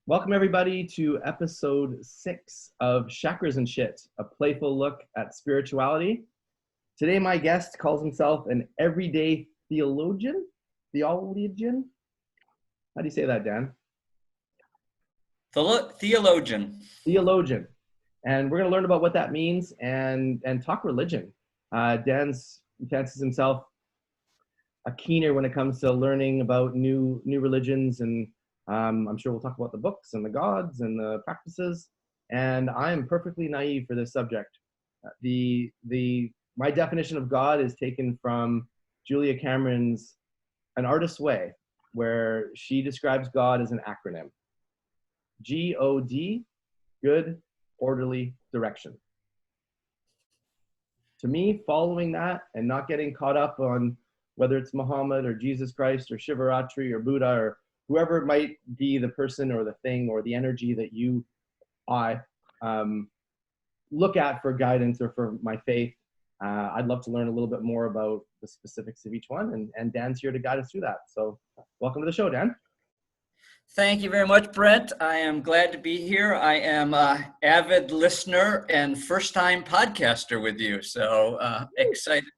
Welcome everybody to episode 6 of Shackers and Shit, a playful look at spirituality. Today my guest calls himself an everyday theologian? Theologian? How do you say that, Dan? Theologian. Theologian. And we're going to learn about what that means and talk religion. Dan fancies himself a keener when it comes to learning about new religions, and I'm sure we'll talk about the books and the gods and the practices. And I am perfectly naive for this subject. My definition of God is taken from Julia Cameron's An Artist's Way, where she describes God as an acronym. G-O-D, good, orderly direction. To me, following that and not getting caught up on whether it's Muhammad or Jesus Christ or Shivaratri or Buddha or whoever it might be, the person or the thing or the energy that I look at for guidance or for my faith. I'd love to learn a little bit more about the specifics of each one, and Dan's here to guide us through that. So welcome to the show, Dan. Thank you very much, Brent. I am glad to be here. I am an avid listener and first-time podcaster with you, so excited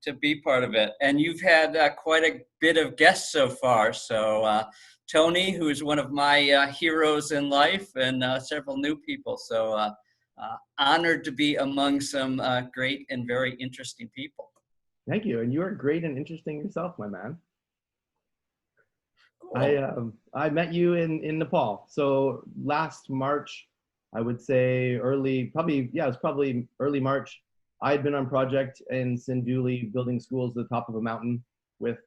to be part of it. And you've had quite a bit of guests so far. So Tony, who is one of my heroes in life, and several new people. So honored to be among some great and very interesting people. Thank you. And you are great and interesting yourself, my man. Cool. I met you in Nepal. So last March, I would say it was probably early March. I had been on project in Sinduli building schools at the top of a mountain with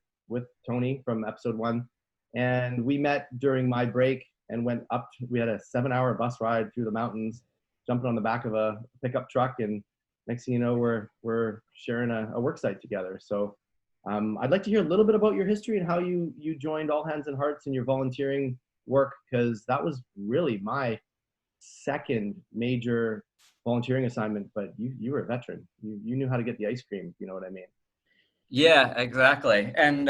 Tony from episode 1. And we met during my break and went up. We had a 7-hour bus ride through the mountains, jumping on the back of a pickup truck. And next thing you know, we're sharing a work site together. So I'd like to hear a little bit about your history and how you joined All Hands and Hearts in your volunteering work, because that was really my second major volunteering assignment, but you were a veteran. You knew how to get the ice cream, you know what I mean? Yeah, exactly. And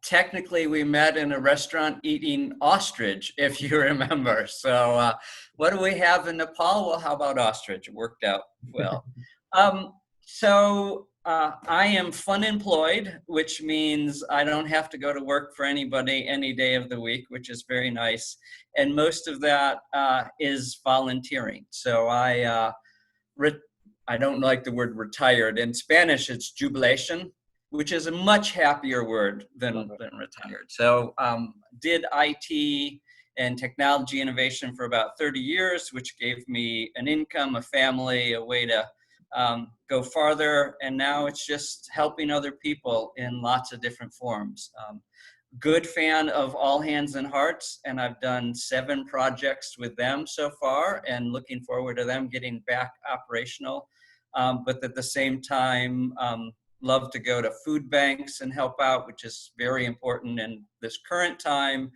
technically we met in a restaurant eating ostrich, if you remember. So what do we have in Nepal? Well, how about ostrich? It worked out well. I am fun employed, which means I don't have to go to work for anybody any day of the week, which is very nice. And most of that is volunteering. So I don't like the word retired. In Spanish, it's jubilation, which is a much happier word than retired. So did IT and technology innovation for about 30 years, which gave me an income, a family, a way to go farther. And now it's just helping other people in lots of different forms. Good fan of All Hands and Hearts, and I've done 7 projects with them so far and looking forward to them getting back operational. But at the same time, love to go to food banks and help out, which is very important in this current time.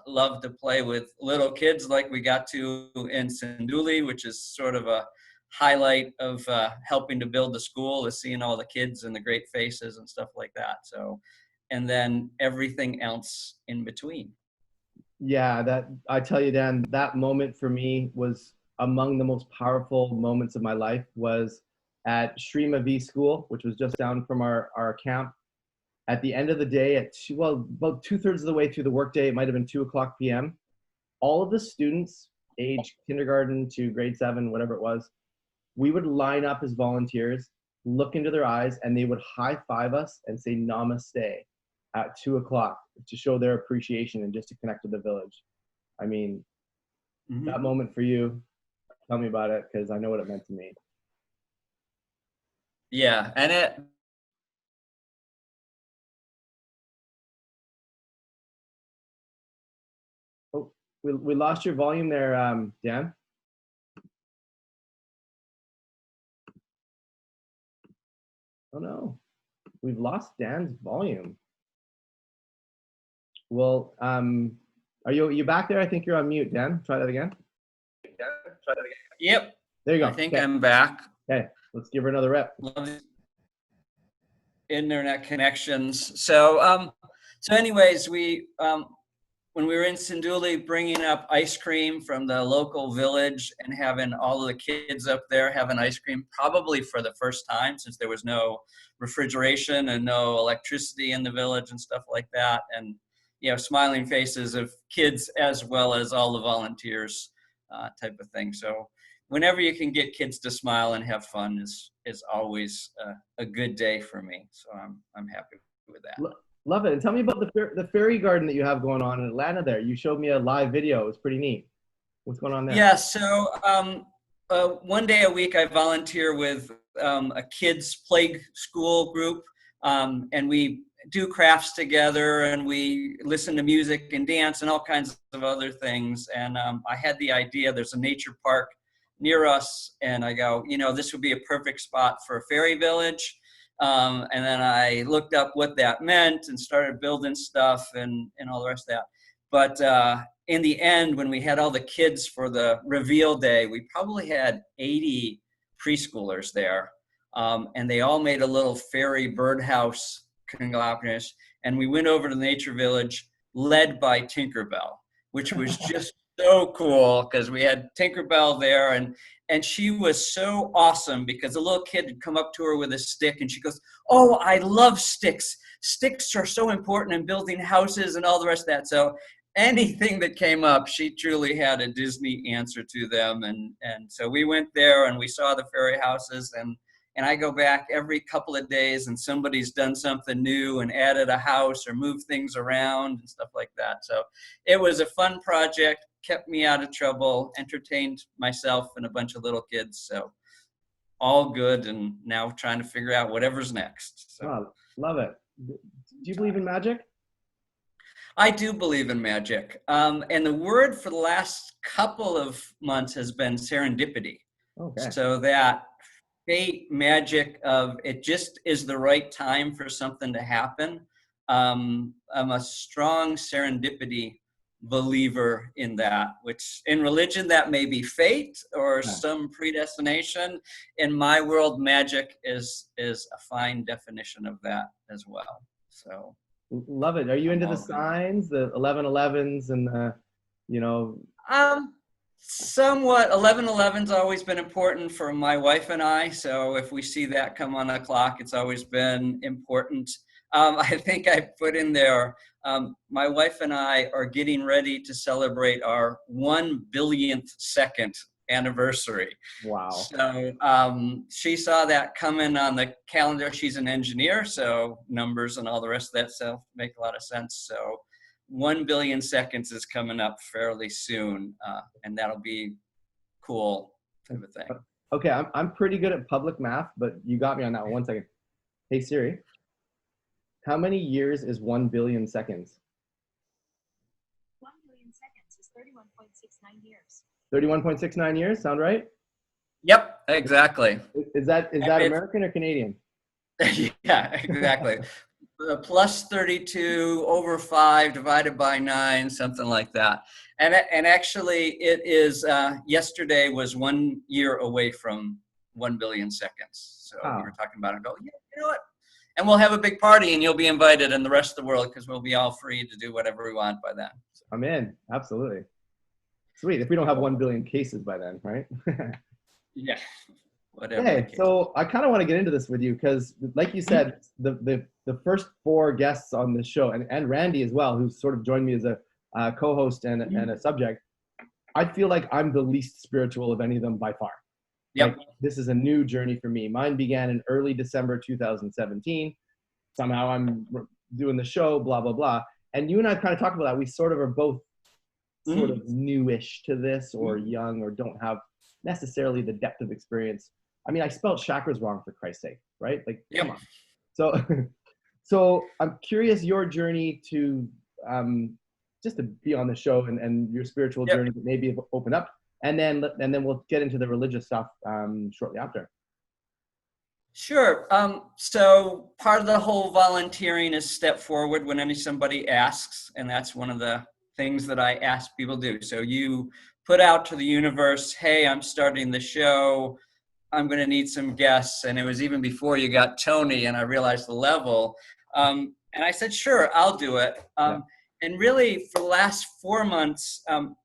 Love to play with little kids like we got to in Sinduli, which is sort of a highlight of helping to build the school, is seeing all the kids and the great faces and stuff like that. So, and then everything else in between. Yeah, that I tell you, Dan, that moment for me was among the most powerful moments of my life. Was at Shrima V School, which was just down from our camp. At the end of the day, about 2/3 of the way through the workday, it might have been 2:00 p.m. All of the students, age kindergarten to grade 7, whatever it was, we would line up as volunteers, look into their eyes, and they would high five us and say namaste at 2:00 to show their appreciation and just to connect with the village. I mean, that moment for you, tell me about it, because I know what it meant to me. Yeah, and it. Oh, we lost your volume there, Dan. Oh no, we've lost Dan's volume. Well, are you back there? I think you're on mute, Dan. Try that again. Yep. There you go. I think I'm back. Okay, let's give her another rep. Internet connections. So anyways, when we were in Sinduli, bringing up ice cream from the local village and having all of the kids up there having ice cream, probably for the first time, since there was no refrigeration and no electricity in the village and stuff like that. And, smiling faces of kids as well as all the volunteers, type of thing. So whenever you can get kids to smile and have fun is always a good day for me. So I'm happy with that. Love it. And tell me about the fairy garden that you have going on in Atlanta there. You showed me a live video. It was pretty neat. What's going on there? Yeah, so one day a week I volunteer with a kids play school group, and we do crafts together, and we listen to music and dance and all kinds of other things. And I had the idea, there's a nature park near us, and I go, this would be a perfect spot for a fairy village. And then I looked up what that meant and started building stuff and all the rest of that. But in the end, when we had all the kids for the reveal day, we probably had 80 preschoolers there. And they all made a little fairy birdhouse conglomerate. And we went over to the nature village led by Tinkerbell, which was just so cool because we had Tinkerbell there, and she was so awesome because a little kid had come up to her with a stick and she goes, "Oh, I love sticks. Sticks are so important in building houses and all the rest of that." So anything that came up, she truly had a Disney answer to them. And so we went there and we saw the fairy houses, and I go back every couple of days and somebody's done something new and added a house or moved things around and stuff like that. So it was a fun project, kept me out of trouble, entertained myself and a bunch of little kids. So all good, and now trying to figure out whatever's next. So. Oh, love it. Do you believe in magic? I do believe in magic. And the word for the last couple of months has been serendipity. Okay. So that fate, magic of it just is the right time for something to happen. I'm a strong serendipity believer in that, which in religion that may be fate or some predestination. In my world, magic is a fine definition of that as well. So love it. Are you into the signs, the 1111s and the, somewhat. 1111's always been important for my wife and I. So if we see that come on the clock, it's always been important. I think I put in there, my wife and I are getting ready to celebrate our 1 billionth second anniversary. Wow. So she saw that coming on the calendar. She's an engineer, so numbers and all the rest of that stuff make a lot of sense. So 1 billion seconds is coming up fairly soon, and that'll be cool type of thing. Okay, I'm pretty good at public math, but you got me on that one. 1 second. Hey Siri, how many years is 1 billion seconds? 1 billion seconds is 31.69 years. 31.69 years, sound right? Yep, exactly. Is that American or Canadian? Yeah, exactly. Plus 32 over 5 divided by 9, something like that. And actually, it is yesterday was 1 year away from 1 billion seconds. So we were talking about it. Go, yeah, you know what? And we'll have a big party, and you'll be invited, and the rest of the world, because we'll be all free to do whatever we want by then. So. I'm in, absolutely. Sweet. If we don't have 1 billion cases by then, right? Yeah. Whatever. Okay, so I kind of want to get into this with you because, like you said, the first 4 guests on this show, and Randy as well, who's sort of joined me as a co-host and a subject, I feel like I'm the least spiritual of any of them by far. Yep. Like, this is a new journey for me. Mine began in early December 2017. Somehow I'm doing the show, blah, blah, blah. And you and I kind of talked about that. We sort of are both sort of newish to this, or young, or don't have necessarily the depth of experience. I mean, I spelled chakras wrong, for Christ's sake, right? Like, come on. So I'm curious your journey to just to be on the show and your spiritual journey that maybe open up, and then we'll get into the religious stuff shortly after. Sure. So part of the whole volunteering is step forward when somebody asks, and that's one of the things that I ask people to do. So you put out to the universe, hey, I'm starting the show. I'm going to need some guests. And it was even before you got Tony, and I realized the level. And I said, sure, I'll do it. And really, for the last 4 months,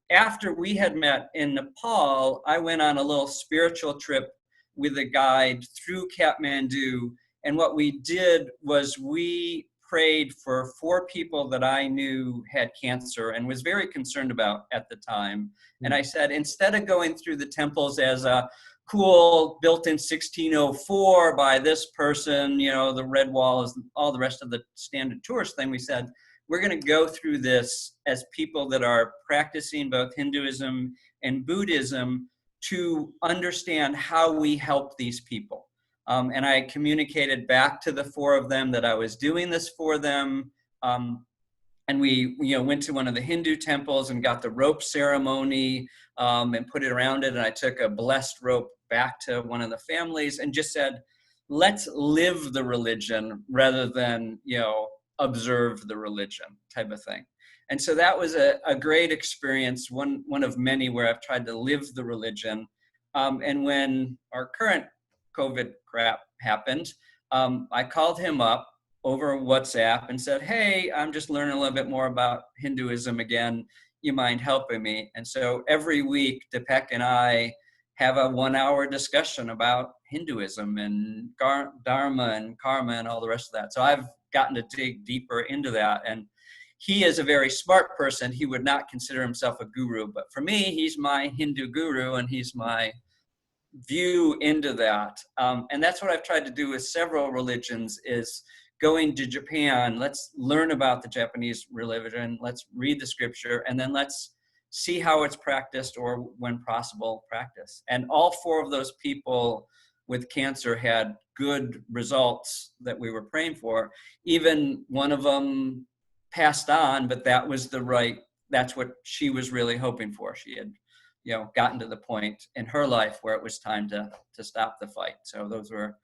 after we had met in Nepal, I went on a little spiritual trip with a guide through Kathmandu. And what we did was we prayed for 4 people that I knew had cancer and was very concerned about at the time. And I said, instead of going through the temples as a cool, built in 1604 by this person, the red wall is all the rest of the standard tourist thing, we said, we're going to go through this as people that are practicing both Hinduism and Buddhism to understand how we help these people. And I communicated back to the 4 of them that I was doing this for them. And we went to one of the Hindu temples and got the rope ceremony and put it around it. And I took a blessed rope back to one of the families and just said, let's live the religion rather than, observe the religion type of thing. And so that was a great experience, one of many where I've tried to live the religion. And when our current COVID crap happened, I called him up over WhatsApp and said, hey, I'm just learning a little bit more about Hinduism again. You mind helping me? And so every week, Deepak and I have a 1-hour discussion about Hinduism and Dharma and karma and all the rest of that. So I've gotten to dig deeper into that. And he is a very smart person. He would not consider himself a guru, but for me, he's my Hindu guru and he's my view into that. And that's what I've tried to do with several religions is going to Japan, let's learn about the Japanese religion, let's read the scripture, and then let's see how it's practiced or when possible practice. And all 4 of those people with cancer had good results that we were praying for. Even one of them passed on, but that's what she was really hoping for. She had, gotten to the point in her life where it was time to stop the fight. So those were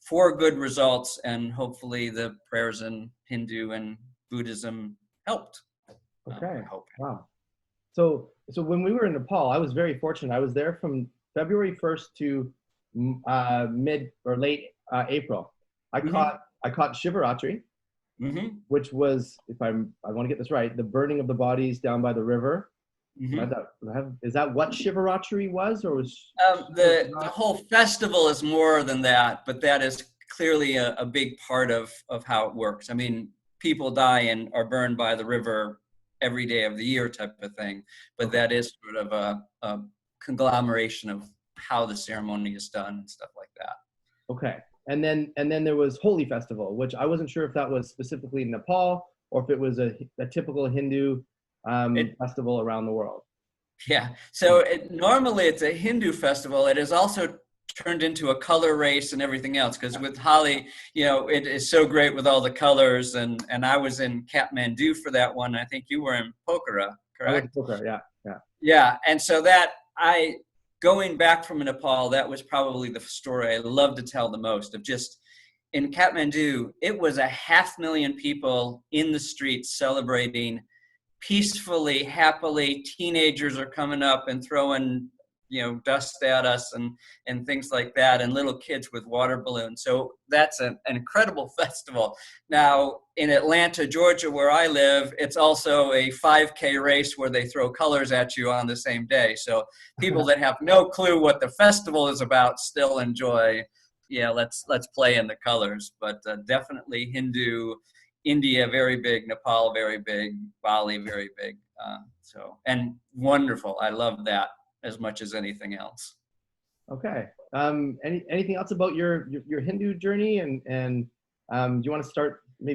4 good results, and hopefully the prayers in Hindu and Buddhism helped. Okay. Wow. So when we were in Nepal, I was very fortunate. I was there from February 1st to mid or late April. I caught Shivaratri, which was, if I want to get this right, the burning of the bodies down by the river. Is that what Shivaratri was, or was the whole festival is more than that, but that is clearly a big part of how it works. I mean, people die and are burned by the river every day of the year type of thing, but that is sort of a conglomeration of how the ceremony is done and stuff like that. Okay. And then there was Holi Festival, which I wasn't sure if that was specifically in Nepal or if it was a typical Hindu festival around the world. Yeah. So normally it's a Hindu festival. It is also turned into a color race and everything else, because with Holi, it is so great with all the colors. And I was in Kathmandu for that one. I think you were in Pokhara, correct? Pokhara, yeah. Yeah. And so going back from Nepal, that was probably the story I love to tell the most, of just in Kathmandu, it was 500,000 people in the streets celebrating peacefully, happily. Teenagers are coming up and throwing, dust at us and things like that, and little kids with water balloons. So that's an incredible festival. Now, in Atlanta, Georgia, where I live, it's also a 5K race where they throw colors at you on the same day. So people that have no clue what the festival is about still enjoy, let's play in the colors. But definitely Hindu, India, very big, Nepal, very big, Bali, very big. And wonderful. I love that as much as anything else. Okay. Anything else about your Hindu journey, and do you want to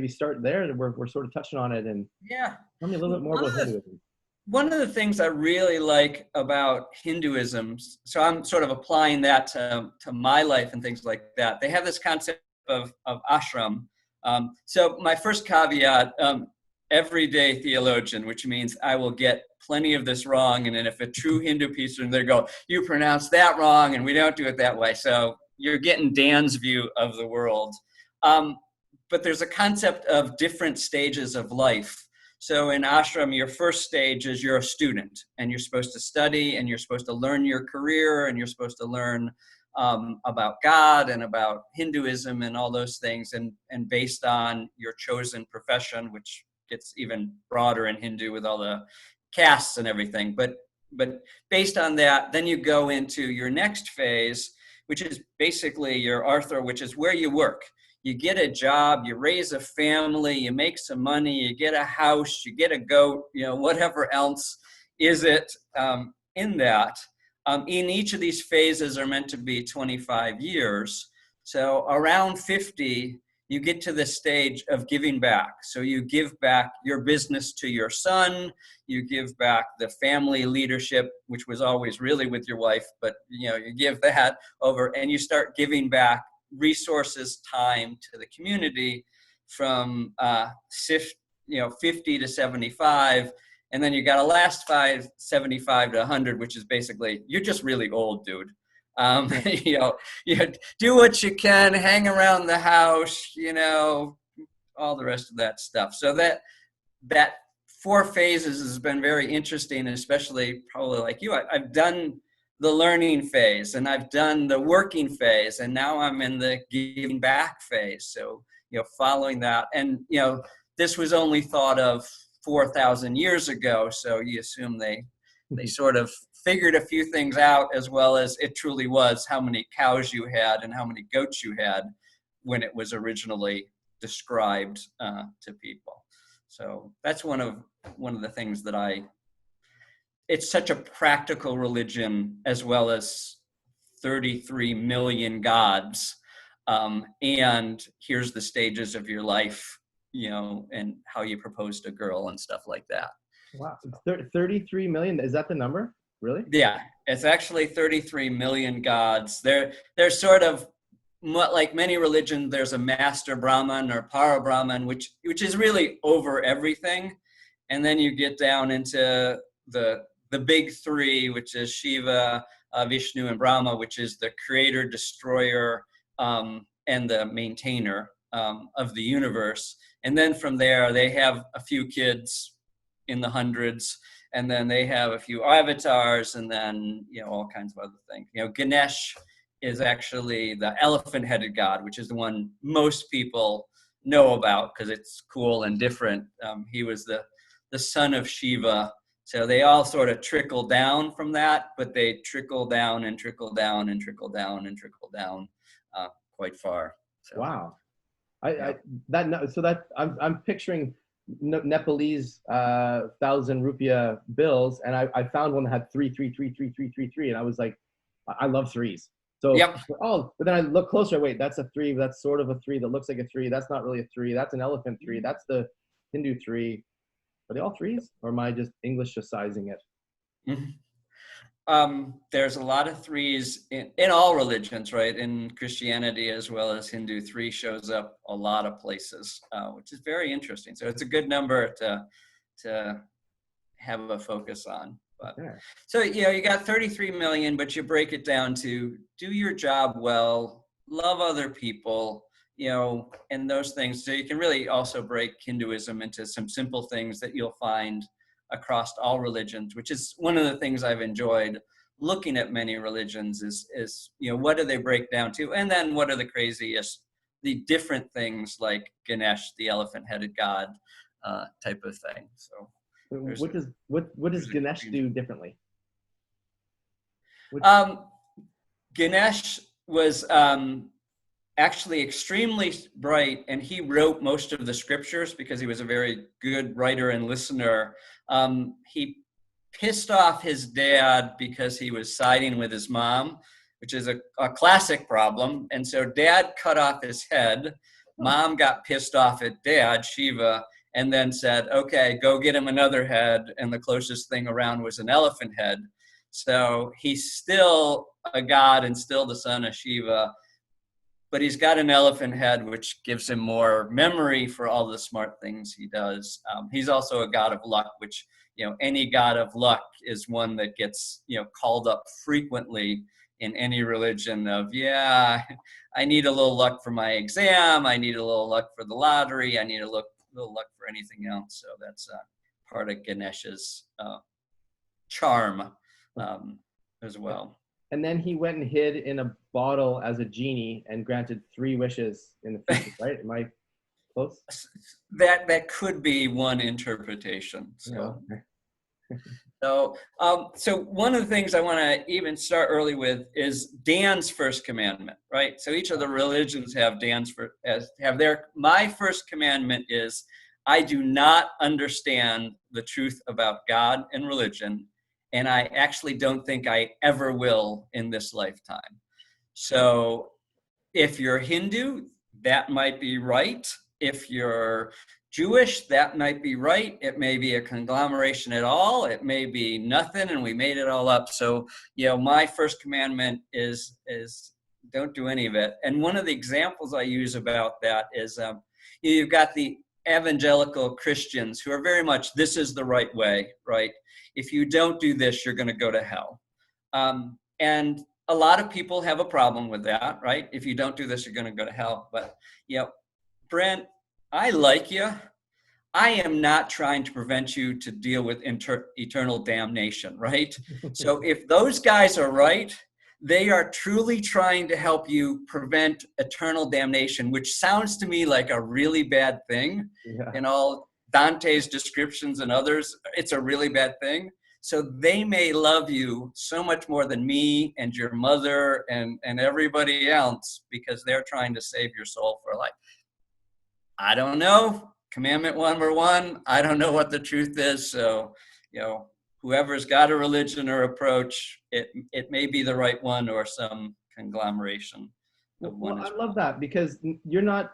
start there? We're sort of touching on it, and tell me a little bit more about Hinduism. One of the things I really like about Hinduism, so I'm sort of applying that to my life and things like that. They have this concept of ashram. So my first caveat, everyday theologian, which means I will get plenty of this wrong. And then if a true Hindu person, they go, you pronounce that wrong and we don't do it that way. So you're getting Dan's view of the world. But there's a concept of different stages of life. So in ashram, your first stage is you're a student and you're supposed to study and you're supposed to learn your career and you're supposed to learn about God and about Hinduism and all those things. And based on your chosen profession, which gets even broader in Hindu with all the castes and everything. But based on that, then you go into your next phase, which is basically your artha, which is where you work. You get a job, you raise a family, you make some money, you get a house, you get a goat, whatever else is it in that. In each of these phases are meant to be 25 years. So around 50, you get to the stage of giving back. So you give back your business to your son, you give back the family leadership, which was always really with your wife, but you give that over and you start giving back resources, time to the community from 50 to 75. And then you got a last 75 to 100, which is basically, you're just really old, dude. You do what you can, hang around the house, all the rest of that stuff. So that 4 phases has been very interesting, especially probably like you. I've done the learning phase and I've done the working phase, and now I'm in the giving back phase. So, following that, and, this was only thought of 4,000 years ago. So you assume they sort of figured a few things out, as well as it truly was how many cows you had and how many goats you had when it was originally described to people. So that's one of the things that it's such a practical religion, as well as 33 million gods. And here's the stages of your life, and how you propose to a girl and stuff like that. Wow. 33 million. Is that the number? Really? Yeah, it's actually 33 million gods. They're sort of like many religions. There's a master Brahman or para Brahman, which is really over everything. And then you get down into the big 3, which is Shiva, Vishnu, and Brahma, which is the creator, destroyer, and the maintainer of the universe. And then from there, they have a few kids in the hundreds, and then they have a few avatars, and then all kinds of other things. Ganesh is actually the elephant-headed god, which is the one most people know about because it's cool and different. He was the son of Shiva. So they all sort of trickle down from that, but they trickle down and trickle down and trickle down and trickle down quite far. So, wow. I'm picturing Nepalese 1,000 rupiah bills, and I found one that had 3333333, and I was like, I love 3s. So yep. but then I look closer. Wait, that's a 3. That's sort of a 3 that looks like a 3. That's not really a 3. That's an elephant 3. That's the Hindu 3. Are they all 3s, or am I just Englishizing it? Mm-hmm. There's a lot of 3s in all religions, right? In Christianity as well as Hindu, 3 shows up a lot of places, which is very interesting. So it's a good number to have a focus on. But yeah. So you got 33 million, but you break it down to do your job well, love other people, and those things. So you can really also break Hinduism into some simple things that you'll find across all religions, which is one of the things I've enjoyed looking at many religions is what do they break down to? And then what are the different things like Ganesh, the elephant-headed god, type of thing. So what does Ganesh do differently? Ganesh was actually extremely bright, and he wrote most of the scriptures because he was a very good writer and listener. He pissed off his dad because he was siding with his mom, which is a classic problem. And so dad cut off his head. Mom got pissed off at dad, Shiva, and then said, okay, go get him another head. And the closest thing around was an elephant head. So he's still a god and still the son of Shiva, but he's got an elephant head, which gives him more memory for all the smart things he does. He's also a god of luck, which, any god of luck is one that gets, called up frequently in any religion of, I need a little luck for my exam. I need a little luck for the lottery. I need a little luck for anything else. So that's part of Ganesh's charm as well. And then he went and hid in a bottle as a genie and granted 3 wishes in the future, right? Close? That could be one interpretation. So. Yeah. So one of the things I want to even start early with is Dan's first commandment, right? So each of the religions have my first commandment is, I do not understand the truth about God and religion, and I actually don't think I ever will in this lifetime. So if you're Hindu, that might be right. If you're Jewish, that might be right. It may be a conglomeration at all. It may be nothing, and we made it all up. So, my first commandment is don't do any of it. And one of the examples I use about that is you've got the evangelical Christians who are very much, this is the right way, right? If you don't do this, you're going to go to hell. And a lot of people have a problem with that, right? If you don't do this, you're going to go to hell. But, Brent, I like you. I am not trying to prevent you to deal with eternal damnation, right? So if those guys are right, they are truly trying to help you prevent eternal damnation, which sounds to me like a really bad thing. Yeah. In all Dante's descriptions and others, it's a really bad thing. So they may love you so much more than me and your mother and everybody else because they're trying to save your soul for life. I don't know. Commandment number one, I don't know what the truth is. So, whoever's got a religion or approach, it may be the right one or some conglomeration of one. Well, I love that because you're not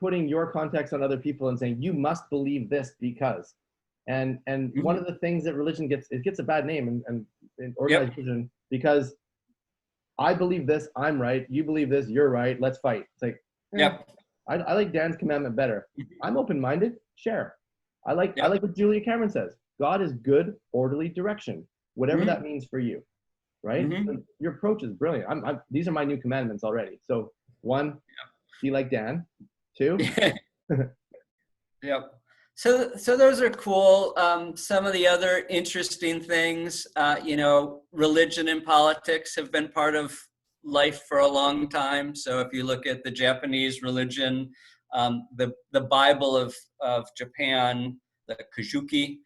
putting your context on other people and saying you must believe this because, and one of the things that religion gets a bad name and organized religion because I believe this, I'm right. You believe this, you're right. Let's fight. It's like, I like Dan's commandment better. I'm open-minded. Share. I like what Julia Cameron says. God is good, orderly direction, whatever that means for you, right? So your approach is brilliant. These are my new commandments already. So 1, be like Dan. 2. Yep. So those are cool. Some of the other interesting things, religion and politics have been part of life for a long time. So if you look at the Japanese religion, the Bible of Japan, the Kajuki,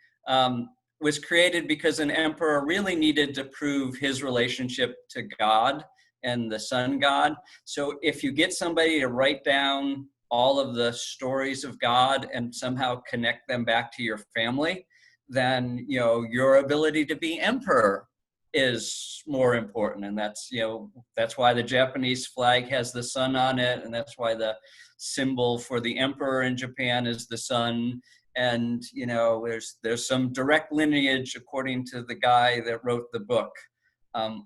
was created because an emperor really needed to prove his relationship to God and the sun god. So if you get somebody to write down all of the stories of God and somehow connect them back to your family, then your ability to be emperor is more important. And that's why the Japanese flag has the sun on it, and that's why the symbol for the emperor in Japan is the sun. And there's some direct lineage according to the guy that wrote the book,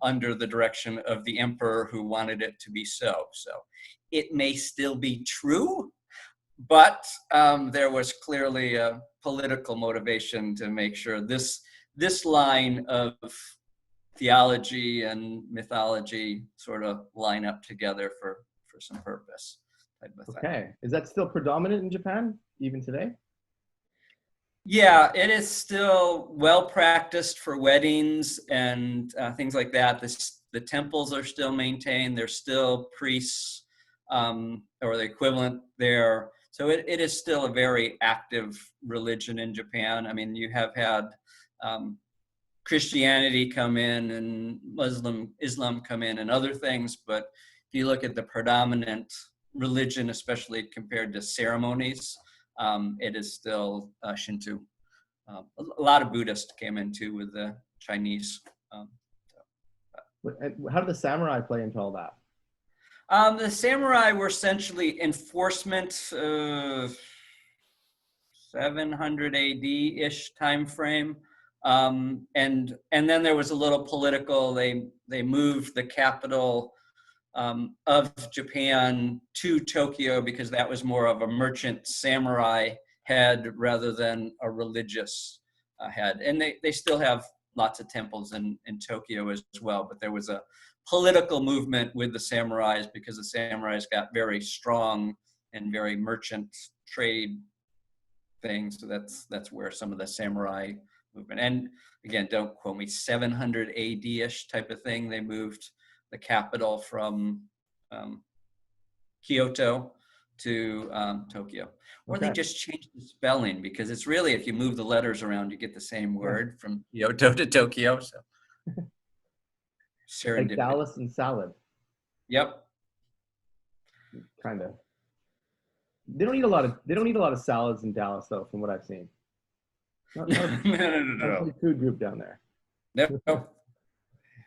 under the direction of the emperor who wanted it to be so. So it may still be true, but there was clearly a political motivation to make sure this line of theology and mythology sort of line up together for some purpose type of thing. Okay. Is that still predominant in Japan even today? Yeah, it is still well practiced for weddings and things like that. The temples are still maintained. There's still priests or the equivalent there. So it is still a very active religion in Japan. I mean, you have had Christianity come in and Islam come in and other things. But if you look at the predominant religion, especially compared to ceremonies, it is still Shinto. A lot of Buddhists came in too with the Chinese. How did the samurai play into all that? The samurai were essentially enforcement, 700 AD-ish time frame. And then there was a little political, they moved the capital of Japan to Tokyo because that was more of a merchant samurai head rather than a religious head. And they still have lots of temples in Tokyo as well, but there was a political movement with the samurais because the samurais got very strong and very merchant trade things. So that's where some of the samurai movement, and again, don't quote me, 700 AD-ish type of thing. They moved the capital from Kyoto to Tokyo. Or they Okay. just changed the spelling, because it's really, if you move the letters around, you get the same word from Kyoto to Tokyo. So Like serendipity. Dallas and salad, Yep. kind of. They don't eat a lot of salads in Dallas though, from what I've seen. Not a No. big food group down there. No.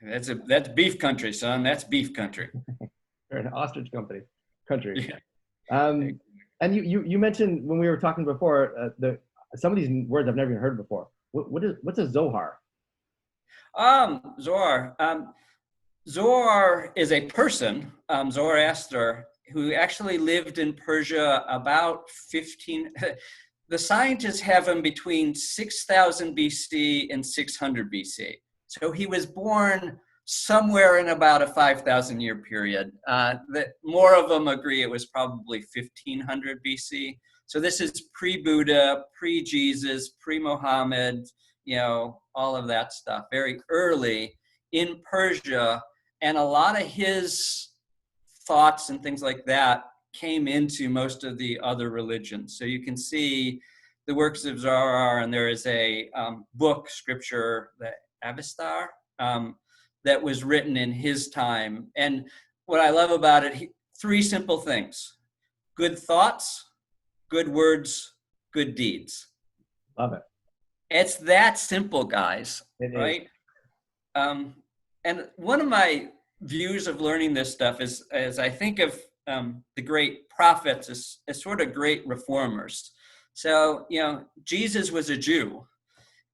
That's beef country, son. That's beef country. Or an ostrich country. Yeah. And you mentioned when we were talking before some of these words I've never even heard before. What's a Zohar? Zohar. Zohar is a person, Zoroaster, who actually lived in Persia about 15. The scientists have him between 6,000 BC and 600 BC. So he was born somewhere in about a 5,000 year period. That more of them agree it was probably 1500 BC. So this is pre-Buddha, pre-Jesus, pre-Muhammad, all of that stuff, very early in Persia. And a lot of his thoughts and things like that came into most of the other religions. So you can see the works of Zohar, and there is a book, scripture, the Avestar, that was written in his time. And what I love about it, three simple things: good thoughts, good words, good deeds. Love it. It's that simple, guys, right? And one of my views of learning this stuff is I think of the great prophets as sort of great reformers. So, Jesus was a Jew,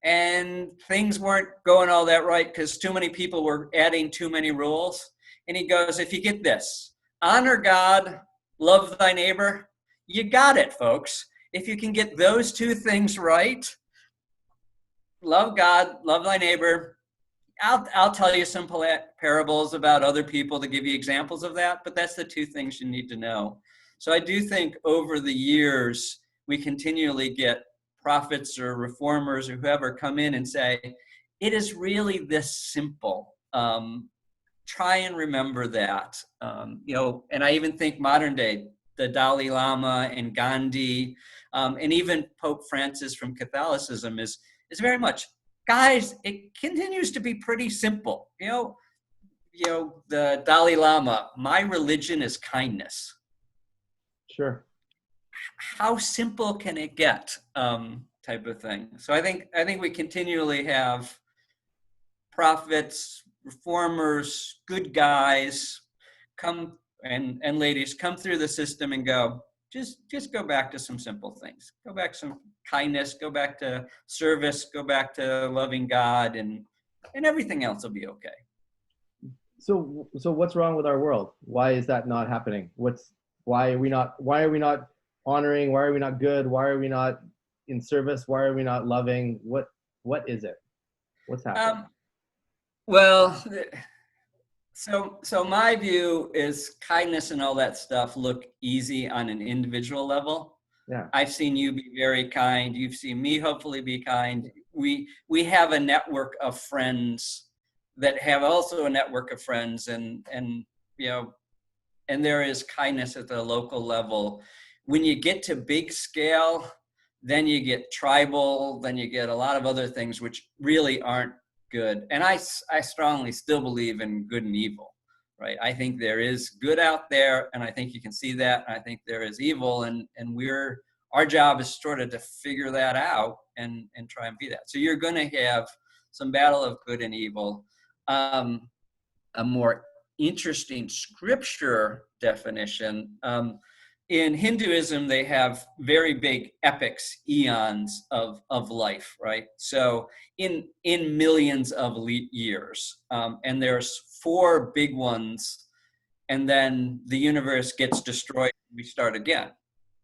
and things weren't going all that right because too many people were adding too many rules. And he goes, if you get this, honor God, love thy neighbor, you got it, folks. If you can get those two things right, love God, love thy neighbor. I'll tell you some parables about other people to give you examples of that, but that's the two things you need to know. So I do think over the years, we continually get prophets or reformers or whoever come in and say, it is really this simple. Try and remember that. And I even think modern day, the Dalai Lama and Gandhi, and even Pope Francis from Catholicism is very much, guys, it continues to be pretty simple. The Dalai Lama, my religion is kindness. Sure. How simple can it get? Type of thing. So I think we continually have prophets, reformers, good guys come and ladies come through the system and go, just go back to some simple things. Go back to some kindness, go back to service, go back to loving God, and everything else will be okay. So what's wrong with our world? Why is that not happening? Why are we not honoring? Why are we not good? Why are we not in service? Why are we not loving? What is it? What's happening? So my view is kindness and all that stuff look easy on an individual level. Yeah. I've seen you be very kind. You've seen me hopefully be kind. We have a network of friends that have also a network of friends, and there is kindness at the local level. When you get to big scale, then you get tribal, then you get a lot of other things which really aren't good. And I strongly still believe in good and evil, right? I think there is good out there, and I think you can see that. And I think there is evil, and our job is sort of to figure that out and try and be that. So you're going to have some battle of good and evil. A more interesting scripture definition. In Hinduism, they have very big epics, eons of life, right? So in millions of years, and there's 4 big ones, and then the universe gets destroyed and we start again.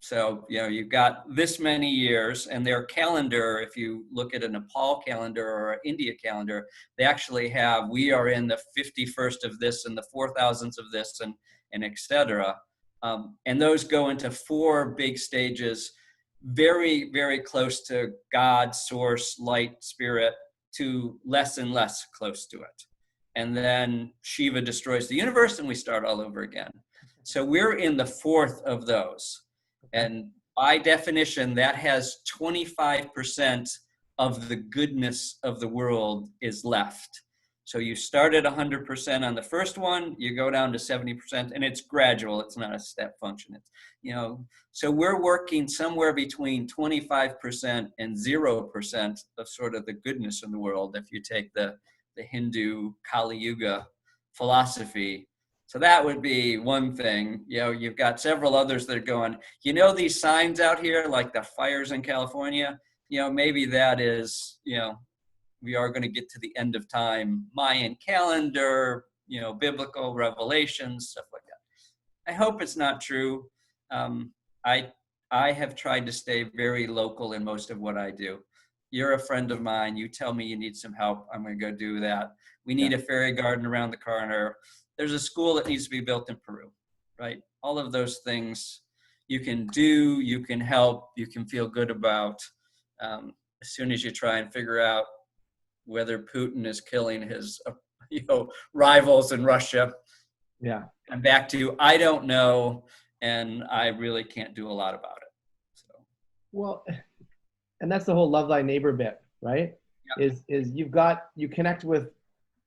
So, you've got this many years, and their calendar, if you look at a Nepal calendar or an India calendar, they actually have, we are in the 51st of this and the 4,000th of this, and et cetera. And those go into 4 big stages, very, very close to God, source, light, spirit, to less and less close to it. And then Shiva destroys the universe and we start all over again. So we're in the fourth of those. And by definition, that has 25% of the goodness of the world is left. So you start at 100% on the first one, you go down to 70%, and it's gradual. It's not a step function. It's, so we're working somewhere between 25% and 0% of sort of the goodness in the world if you take the Hindu Kali Yuga philosophy. So that would be one thing. You've got several others that are going, these signs out here, like the fires in California, maybe that is, we are going to get to the end of time, Mayan calendar, biblical revelations, stuff like that. I hope it's not true. I have tried to stay very local in most of what I do. You're a friend of mine. You tell me you need some help. I'm going to go do that. We need a fairy garden around the corner. There's a school that needs to be built in Peru, right? All of those things you can do, you can help, you can feel good about. As soon as you try and figure out whether Putin is killing his, rivals in Russia. Yeah. I'm back to, I don't know, and I really can't do a lot about it. So. Well, and that's the whole love thy neighbor bit, right? Yep. Is you connect with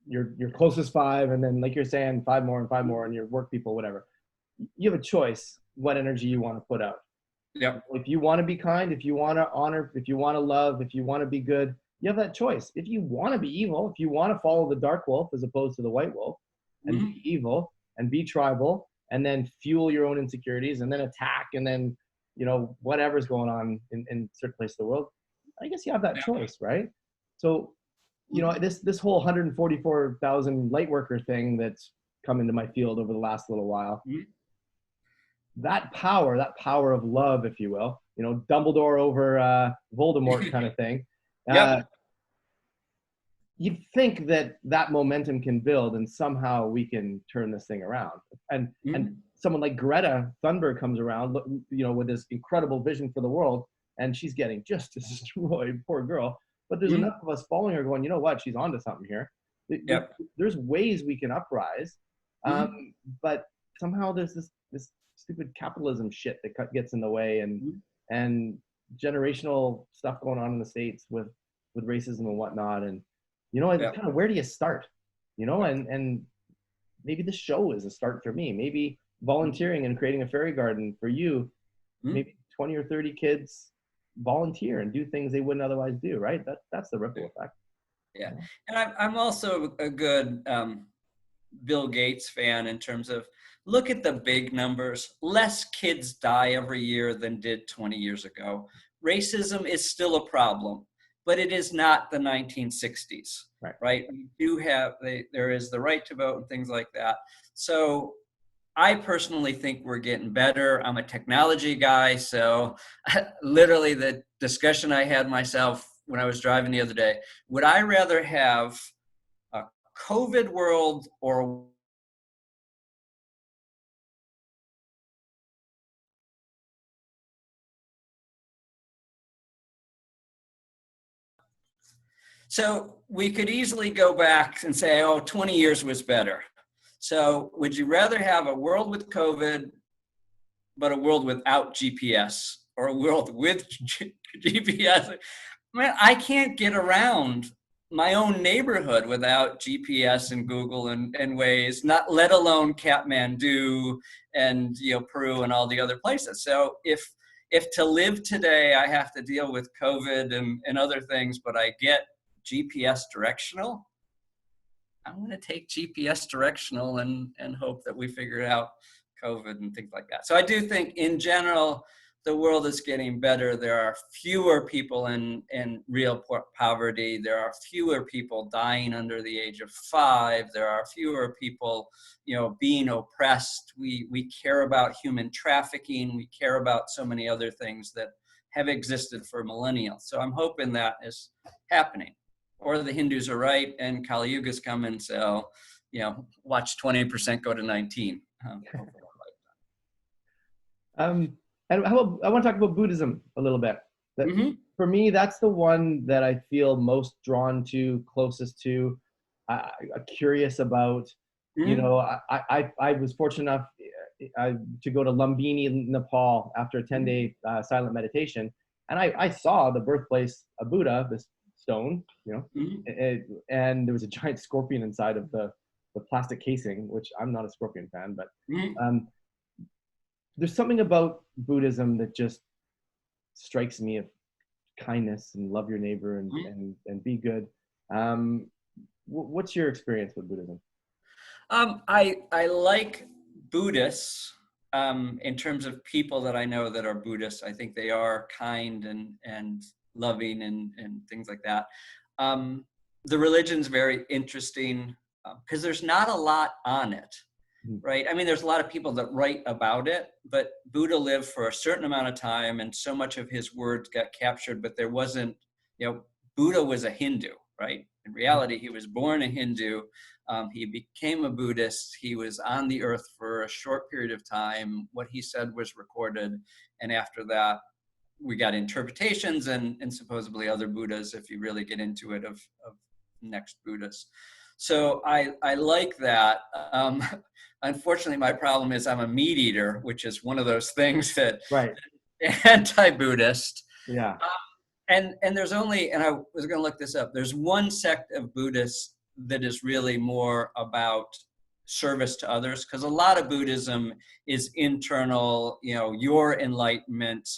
your closest five, and then like you're saying, five more and your work people, whatever. You have a choice what energy you want to put out. Yeah. If you want to be kind, if you want to honor, if you want to love, if you want to be good, you have that choice. If you want to be evil, if you want to follow the dark wolf as opposed to the white wolf, and be evil and be tribal, and then fuel your own insecurities, and then attack, and then whatever's going on in certain places of the world, I guess you have that choice, right? So this whole 144,000 light worker thing that's come into my field over the last little while, that power of love, if you will, Dumbledore over Voldemort kind of thing. You'd think that momentum can build and somehow we can turn this thing around. And someone like Greta Thunberg comes around, with this incredible vision for the world, and she's getting just destroyed, poor girl. But there's enough of us following her going, you know what, she's onto something here. There's ways we can uprise, but somehow there's this stupid capitalism shit that gets in the way, and generational stuff going on in the States with racism and whatnot. And it's kind of, where do you start? And maybe the show is a start for me. Maybe volunteering and creating a fairy garden for you. Maybe 20 or 30 kids volunteer and do things they wouldn't otherwise do, right? That's the ripple effect. Yeah. And I'm also a good Bill Gates fan in terms of, look at the big numbers. Less kids die every year than did 20 years ago. Racism is still a problem, but it is not the 1960s, right? We do have, there is the right to vote and things like that. So I personally think we're getting better. I'm a technology guy, so literally the discussion I had myself when I was driving the other day, would I rather have a COVID world or so we could easily go back and say, 20 years was better. So would you rather have a world with COVID, but a world without GPS, or a world with GPS? Man, I can't get around my own neighborhood without GPS and Google and Waze, not let alone Kathmandu and Peru and all the other places. So if to live today I have to deal with COVID and other things, but I get GPS directional, I'm going to take GPS directional and hope that we figure out COVID and things like that. So I do think in general, the world is getting better. There are fewer people in real poverty. There are fewer people dying under the age of 5. There are fewer people, being oppressed. We care about human trafficking. We care about so many other things that have existed for millennia. So I'm hoping that is happening. Or the Hindus are right and Kali Yuga's coming, so watch 20% go to 19. And I want to talk about Buddhism a little bit. For me, that's the one that I feel most drawn to, closest to, curious about. I was fortunate enough to go to Lumbini, Nepal, after a 10-day silent meditation, and I saw the birthplace of Buddha, this stone, and there was a giant scorpion inside of the plastic casing, which I'm not a scorpion fan, but there's something about Buddhism that just strikes me of kindness and love your neighbor and be good. What's your experience with Buddhism? I like Buddhists in terms of people that I know that are Buddhists. I think they are kind and loving and things like that. The religion's very interesting because there's not a lot on it, right? I mean, there's a lot of people that write about it, but Buddha lived for a certain amount of time and so much of his words got captured, but there wasn't, Buddha was a Hindu, right? In reality, he was born a Hindu. He became a Buddhist. He was on the earth for a short period of time. What he said was recorded. And after that, we got interpretations and supposedly other Buddhas, if you really get into it, of next Buddhas. So I like that. Unfortunately, my problem is I'm a meat eater, which is one of those things that anti-Buddhist. Yeah. And there's only, and I was going to look this up, there's one sect of Buddhists that is really more about service to others, because a lot of Buddhism is internal, your enlightenment,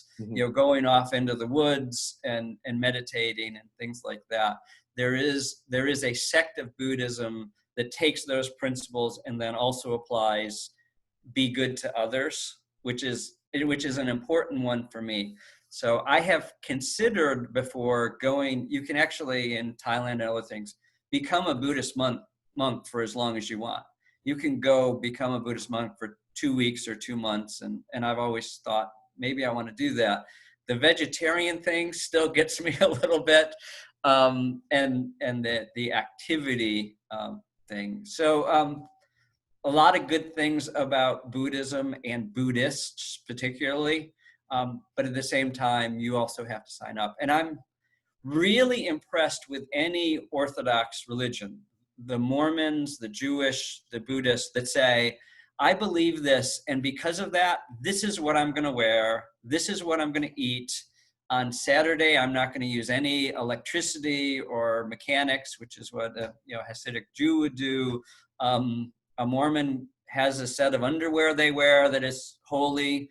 going off into the woods and meditating and things like that. There is a sect of Buddhism that takes those principles and then also applies be good to others, which is an important one for me. So I have considered before going, you can actually in Thailand and other things, become a Buddhist monk for as long as you want. You can go become a Buddhist monk for 2 weeks or 2 months. And I've always thought, maybe I want to do that. The vegetarian thing still gets me a little bit. And the activity thing. So a lot of good things about Buddhism and Buddhists particularly. But at the same time, you also have to sign up. And I'm really impressed with any Orthodox religion, the Mormons, the Jewish, the Buddhists, that say, I believe this, and because of that, this is what I'm going to wear, this is what I'm going to eat. On Saturday, I'm not going to use any electricity or mechanics, which is what a Hasidic Jew would do. A Mormon has a set of underwear they wear that is holy.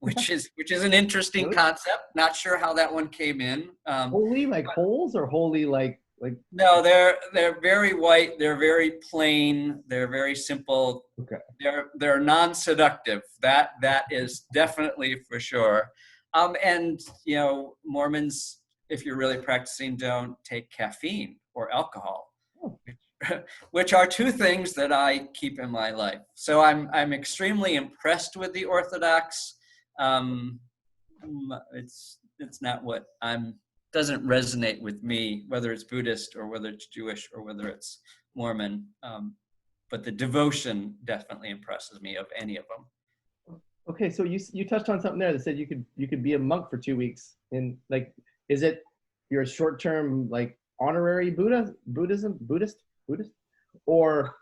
Which is an interesting concept. Not sure how that one came in. Holy like holes or holy like? No, they're very white. They're very plain. They're very simple. Okay. They're non-seductive. That is definitely for sure. And Mormons, if you're really practicing, don't take caffeine or alcohol. Oh. Which are two things that I keep in my life. So I'm extremely impressed with the Orthodox. It's not what doesn't resonate with me, whether it's Buddhist or whether it's Jewish or whether it's Mormon. But the devotion definitely impresses me of any of them. Okay, so you touched on something there that said you could be a monk for 2 weeks. And is it you're a short-term honorary Buddhist, or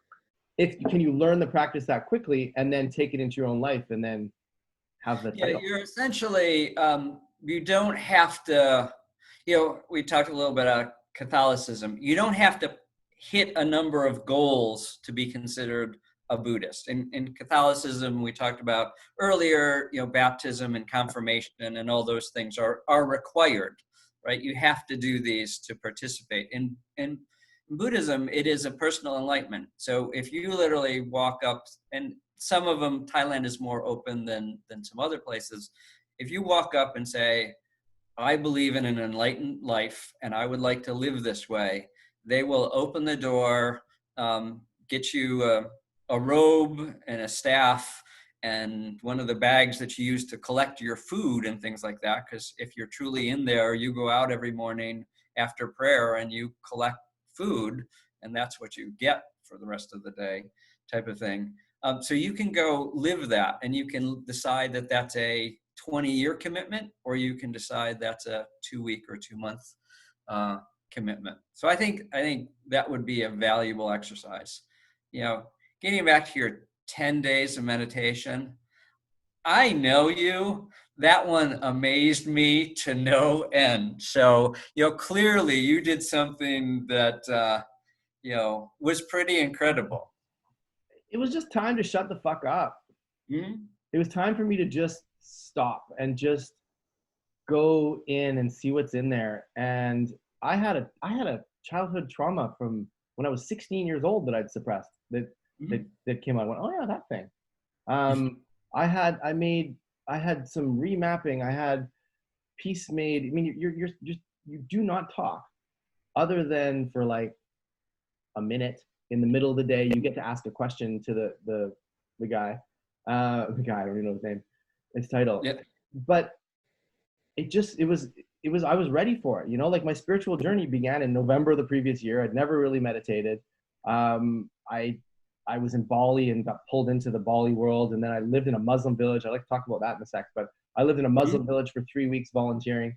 can you learn the practice that quickly and then take it into your own life and then have the title? You're essentially you don't have to. We talked a little bit about Catholicism. You don't have to hit a number of goals to be considered a Buddhist. In Catholicism, we talked about earlier, baptism and confirmation and all those things are required, right? You have to do these to participate. In Buddhism, it is a personal enlightenment. So if you literally walk up, and some of them, Thailand is more open than some other places. If you walk up and say, I believe in an enlightened life and I would like to live this way, they will open the door, get you a robe and a staff and one of the bags that you use to collect your food and things like that. Because if you're truly in there, you go out every morning after prayer and you collect food, and that's what you get for the rest of the day, type of thing. So you can go live that, and you can decide that that's a 20-year commitment, or you can decide that's a 2-week or 2-month commitment. So I think that would be a valuable exercise. Getting back to your 10 days of meditation. I know you. That one amazed me to no end. So, clearly you did something that, was pretty incredible. It was just time to shut the fuck up. Mm-hmm. It was time for me to just stop and just go in and see what's in there. And I had a childhood trauma from when I was 16 years old that I'd suppressed that came out. I went, oh yeah, that thing. I had some remapping. I had peace made. I mean, you do not talk other than for like a minute in the middle of the day. You get to ask a question to the guy. I don't even know his name, his title. Yeah. But it was I was ready for it. Like my spiritual journey began in November of the previous year. I'd never really meditated. I was in Bali and got pulled into the Bali world, and then I lived in a Muslim village. I'd like to talk about that in a sec, but I lived in a Muslim village for 3 weeks volunteering,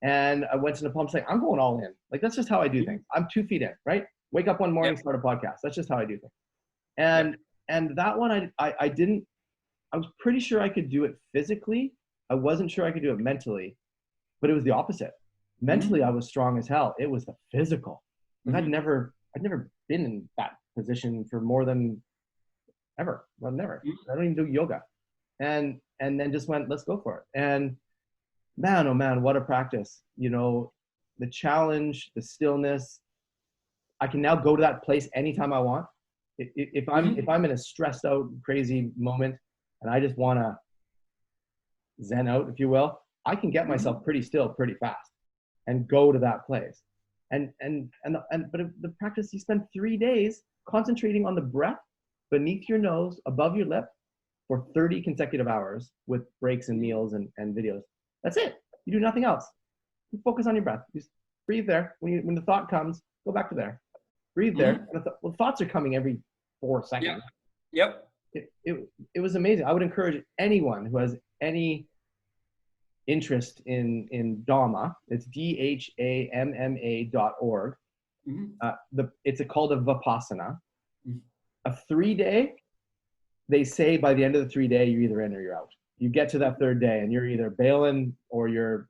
and I went to Nepal. I'm saying, I'm going all in. Like, that's just how I do things. I'm 2 feet in, right? Wake up one morning, start a podcast. That's just how I do things. And that one, I was pretty sure I could do it physically. I wasn't sure I could do it mentally, but it was the opposite. Mentally, I was strong as hell. It was the physical. Like I'd never been in that position for more than ever. Well, never. I don't even do yoga. And then just went, let's go for it. And man, oh man, what a practice. The challenge, the stillness. I can now go to that place anytime I want. If I'm in a stressed out, crazy moment and I just want to zen out, if you will, I can get myself pretty still pretty fast and go to that place. But the practice, you spend 3 days concentrating on the breath beneath your nose, above your lip, for 30 consecutive hours with breaks and meals and videos. That's it. You do nothing else. You focus on your breath. You just breathe there. When the thought comes, go back to there. Breathe there. And thoughts are coming every 4 seconds. Yep. It was amazing. I would encourage anyone who has any interest in Dhamma. It's DHAMMA.org. It's called a Vipassana. A 3-day, they say by the end of the 3 day, you're either in or you're out. You get to that 3rd day and you're either bailing or you're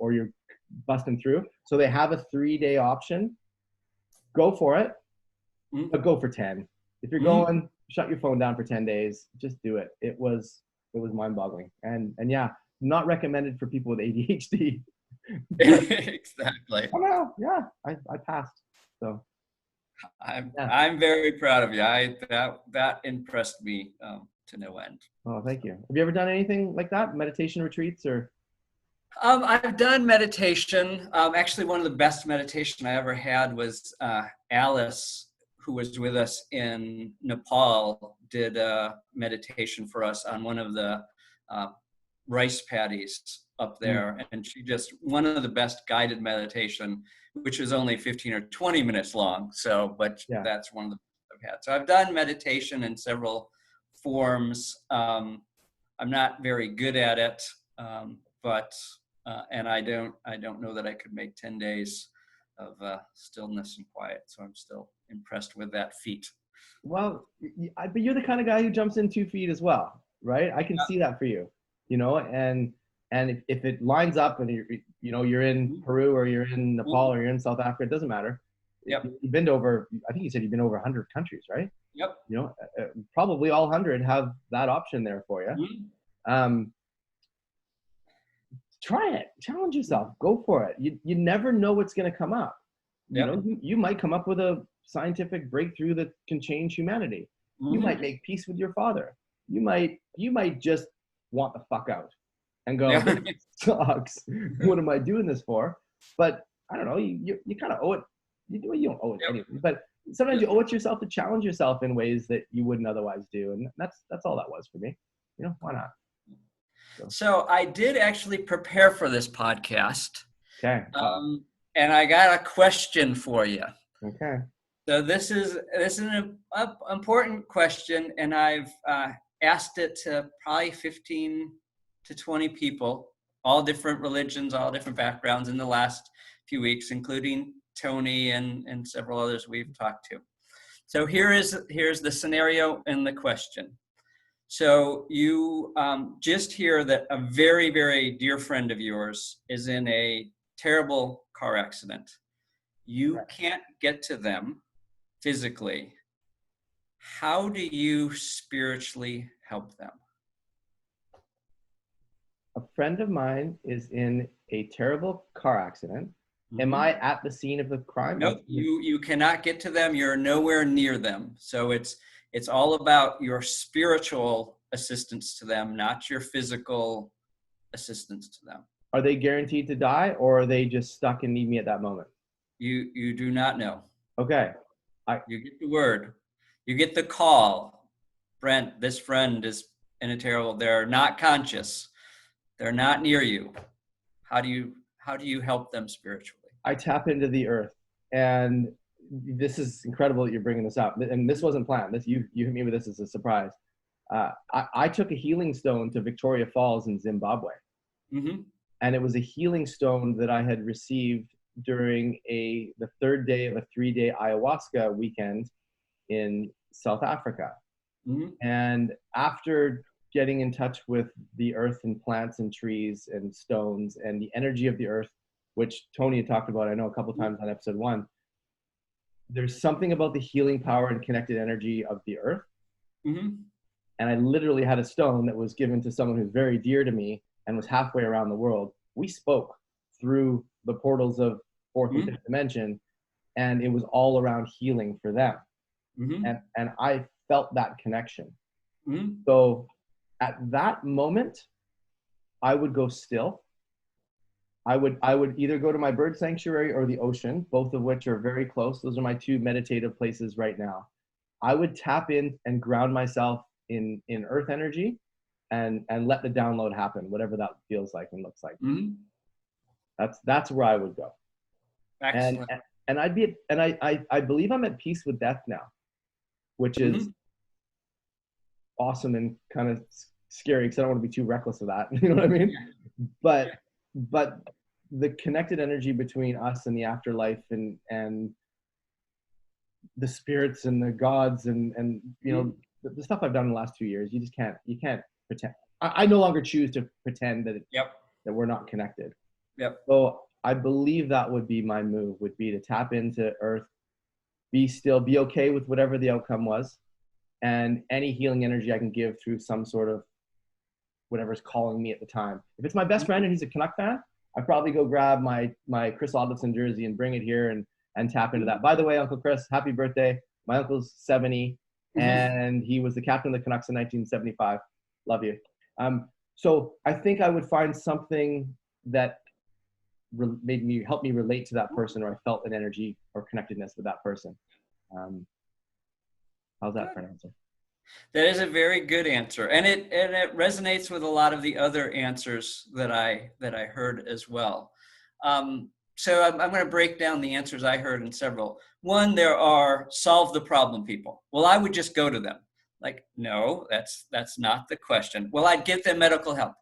busting through. So they have a 3-day option. Go for it, but go for 10. If you're going, shut your phone down for 10 days. Just do it. It was mind-boggling. And yeah, not recommended for people with ADHD. Exactly. Oh no, yeah, I passed. So I'm very proud of you. That impressed me to no end. Oh, thank you. Have you ever done anything like that? Meditation retreats or? I've done meditation. Actually, one of the best meditation I ever had was Alice, who was with us in Nepal, did a meditation for us on one of the rice paddies up there. And she just, one of the best guided meditation, which was only 15 or 20 minutes long. But that's one of the best I've had. So I've done meditation in several forms. I'm not very good at it, but I don't know that I could make 10 days of stillness and quiet. So I'm still impressed with that feat. Well, but you're the kind of guy who jumps in 2 feet as well, right? I can see that for you, and if it lines up and you're in Peru or you're in Nepal or you're in South Africa, it doesn't matter. Yep. You've been to I think you said you've been over 100 countries, right? Yep. Probably all 100 have that option there for you. Try it, challenge yourself, go for it. You never know what's going to come up. You might come up with a scientific breakthrough that can change humanity. You might make peace with your father. You might just want the fuck out and go, this sucks. What am I doing this for? But I don't know, you kind of owe it. You don't owe it anyway, but sometimes you owe it to yourself to challenge yourself in ways that you wouldn't otherwise do. And that's all that was for me. Why not? So I did actually prepare for this podcast. Okay. And I got a question for you. Okay. So this is an important question, and I've asked it to probably 15 to 20 people, all different religions, all different backgrounds in the last few weeks, including Tony and several others we've talked to. So here's the scenario and the question. So you just hear that a very, very dear friend of yours is in a terrible car accident. You can't get to them physically. How do you spiritually help them? A friend of mine is in a terrible car accident. Am Mhm. I at the scene of the crime? Nope, you cannot get to them. You're nowhere near them. So it's all about your spiritual assistance to them, not your physical assistance to them. Are they guaranteed to die, or are they just stuck and need me at that moment? You do not know. Okay. You get the word. You get the call. Brent, this friend is in a terrible, they're not conscious. They're not near you. How do you help them spiritually? I tap into the earth, and this is incredible that you're bringing this up. And this wasn't planned. This you hit me with this as a surprise. I took a healing stone to Victoria Falls in Zimbabwe, Mm-hmm. and it was a healing stone that I had received during the third day of a 3-day ayahuasca weekend in South Africa. Mm-hmm. And after getting in touch with the earth and plants and trees and stones and the energy of the earth, which Tony had talked about, I know, a couple times on episode 1, there's something about the healing power and connected energy of the earth. Mm-hmm. And I literally had a stone that was given to someone who's very dear to me and was halfway around the world. We spoke through the portals of fourth and fifth dimension, and it was all around healing for them. Mm-hmm. And I felt that connection. Mm-hmm. So at that moment, I would go still. I would either go to my bird sanctuary or the ocean, both of which are very close. Those are my 2 meditative places right now. I would tap in and ground myself in earth energy and let the download happen, whatever that feels like and looks like. Mm-hmm. That's where I would go. Excellent. And I believe I'm at peace with death now, which is awesome and kind of scary because I don't want to be too reckless of that. You know what I mean? But the connected energy between us and the afterlife and the spirits and the gods and you know the stuff I've done in the last 2 years, you can't pretend. I no longer choose to pretend that that we're not connected. Yep. So I believe that would be my move, would be to tap into earth, be still, be okay with whatever the outcome was, and any healing energy I can give through some sort of whatever's calling me at the time. If it's my best friend and he's a Canuck fan, I'd probably go grab my Chris Odlinson jersey and bring it here and tap into that. By the way, Uncle Chris, happy birthday. My uncle's 70, and he was the captain of the Canucks in 1975. Love you. So I think I would find something that help me relate to that person, or I felt an energy or connectedness with that person. How's that for an answer? That is a very good answer, and it resonates with a lot of the other answers that I heard as well. So I'm going to break down the answers I heard in several. One, there are solve the problem people. Well, I would just go to them. Like, no, that's not the question. Well, I'd give them medical help.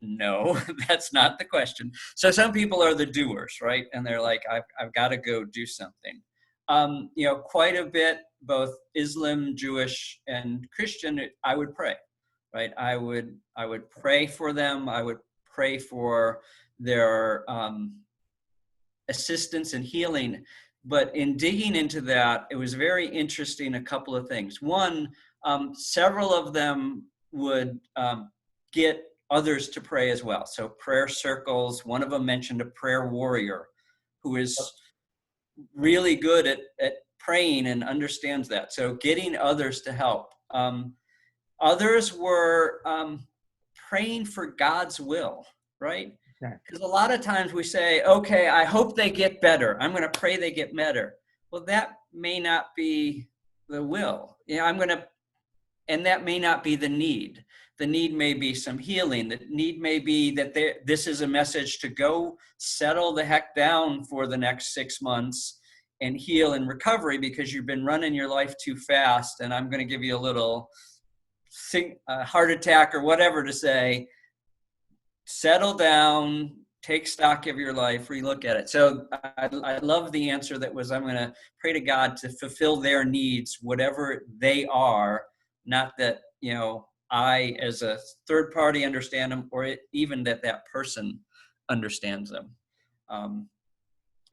No, that's not the question. So some people are the doers, right? And they're like, I've got to go do something. You know, quite a bit, both Islam, Jewish, and Christian, I would pray, right? I would pray for them. I would pray for their assistance and healing. But in digging into that, it was very interesting, a couple of things. One, several of them would get others to pray as well. So prayer circles, one of them mentioned a prayer warrior who is really good at praying and understands that. So getting others to help. Others were praying for God's will, right? Because a lot of times we say, okay, I hope they get better. I'm going to pray they get better. Well, that may not be the will. You know, and that may not be the need. The need may be some healing. The need may be that this is a message to go settle the heck down for the next 6 months and heal and recovery because you've been running your life too fast. And I'm going to give you a little heart attack or whatever to say, settle down, take stock of your life, relook at it. So I love the answer that was, I'm going to pray to God to fulfill their needs, whatever they are, not that, you know, I, as a third party, understand them, or even that person understands them.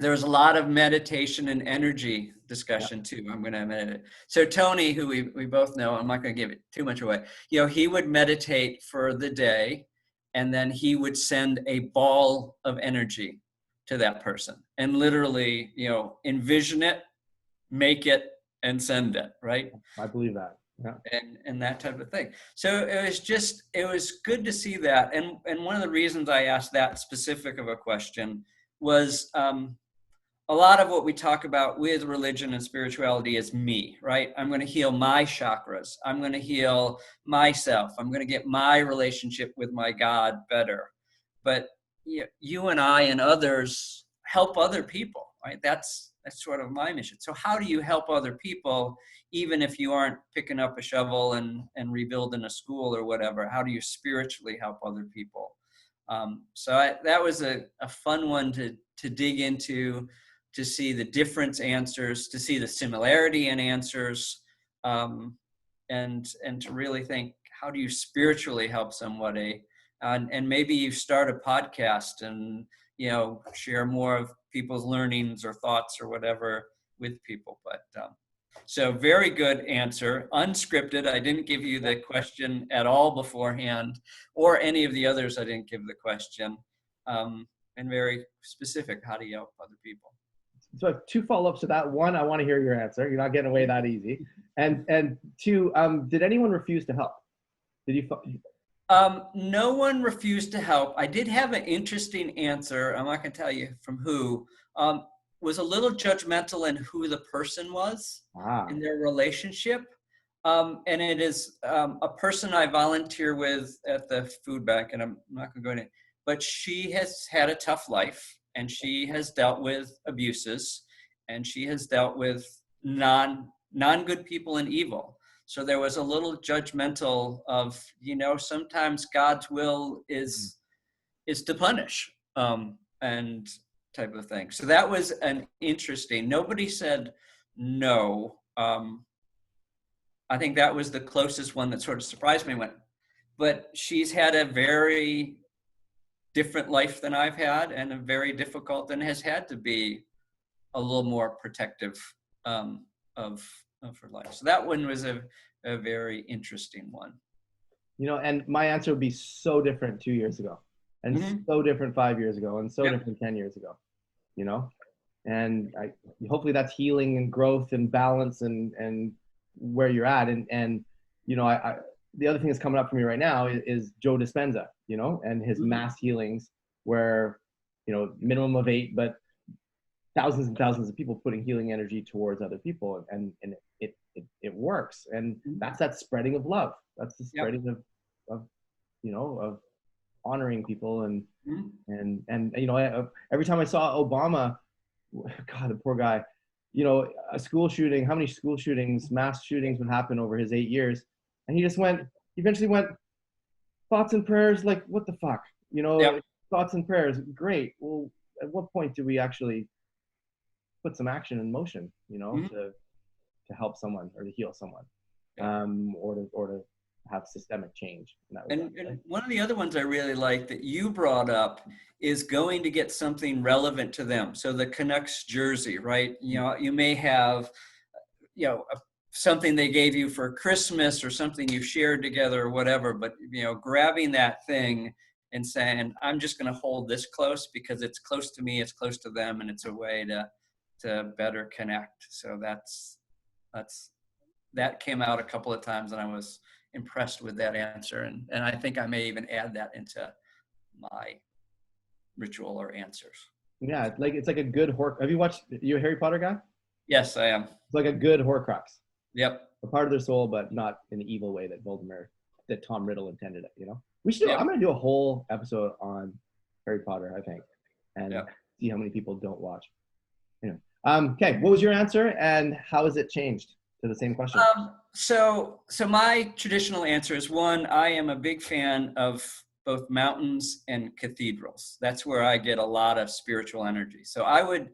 There was a lot of meditation and energy discussion too. I'm going to admit it. So Tony, who we both know, I'm not going to give it too much away. He would meditate for the day, and then he would send a ball of energy to that person, and literally, envision it, make it, and send it. Right. I believe that. Yeah. And that type of thing. So it was good to see that. And one of the reasons I asked that specific of a question was, a lot of what we talk about with religion and spirituality is me, right? I'm going to heal my chakras. I'm going to heal myself. I'm going to get my relationship with my God better. But you and I and others help other people, right? That's sort of my mission. So how do you help other people, even if you aren't picking up a shovel and rebuilding a school or whatever? How do you spiritually help other people? That was a fun one to dig into, to see the different answers, to see the similarity in answers, and to really think, how do you spiritually help somebody? And maybe you start a podcast and, share more of people's learnings or thoughts or whatever with people. But so very good answer, unscripted. I didn't give you the question at all beforehand, or any of the others I didn't give the question, and very specific. How do you help other people? So I have two follow-ups to that. One, I want to hear your answer. You're not getting away that easy. And two, did anyone refuse to help? Did you? No one refused to help. I did have an interesting answer. I'm not going to tell you from who. Was a little judgmental in who the person was in their relationship. And it is a person I volunteer with at the food bank, and I'm not going to go into it, but she has had a tough life. And she has dealt with abuses, and she has dealt with non-good people and evil. So there was a little judgmental of, sometimes God's will is to punish, and type of thing. So that was an interesting. Nobody said no. I think that was the closest one that sort of surprised me. But she's had a very different life than I've had, and a very difficult, and has had to be a little more protective of her life. So that one was a very interesting one. And my answer would be so different 2 years ago, and so different 5 years ago, and so different 10 years ago, and hopefully that's healing and growth and balance and where you're at. And the other thing that's coming up for me right now is Joe Dispenza, and his mass healings, where, minimum of 8, but thousands and thousands of people putting healing energy towards other people, and it works. And that's that spreading of love. That's the spreading of honoring people. And every time I saw Obama, God, the poor guy, a school shooting, how many school shootings, mass shootings would happen over his 8 years? And he eventually went, thoughts and prayers, like, what the fuck? Thoughts and prayers, great. Well, at what point do we actually put some action in motion, to help someone or to heal someone, or to have systemic change? And one of the other ones I really like that you brought up is going to get something relevant to them. So the Canucks jersey, right? You may have, something they gave you for Christmas, or something you shared together or whatever, but grabbing that thing and saying, I'm just going to hold this close because it's close to me, it's close to them, and it's a way to better connect. So that came out a couple of times, and I was impressed with that answer, and I think I may even add that into my ritual or answers. Yeah, it's like a good Have you watched? You a Harry Potter guy? Yes, I am. It's like a good Horcrux. Yep. A part of their soul, but not in the evil way that Tom Riddle intended it. We should. I'm going to do a whole episode on Harry Potter, I think, and see how many people don't watch. Okay, what was your answer, and how has it changed to the same question? So my traditional answer is, one, I am a big fan of both mountains and cathedrals. That's where I get a lot of spiritual energy. So I would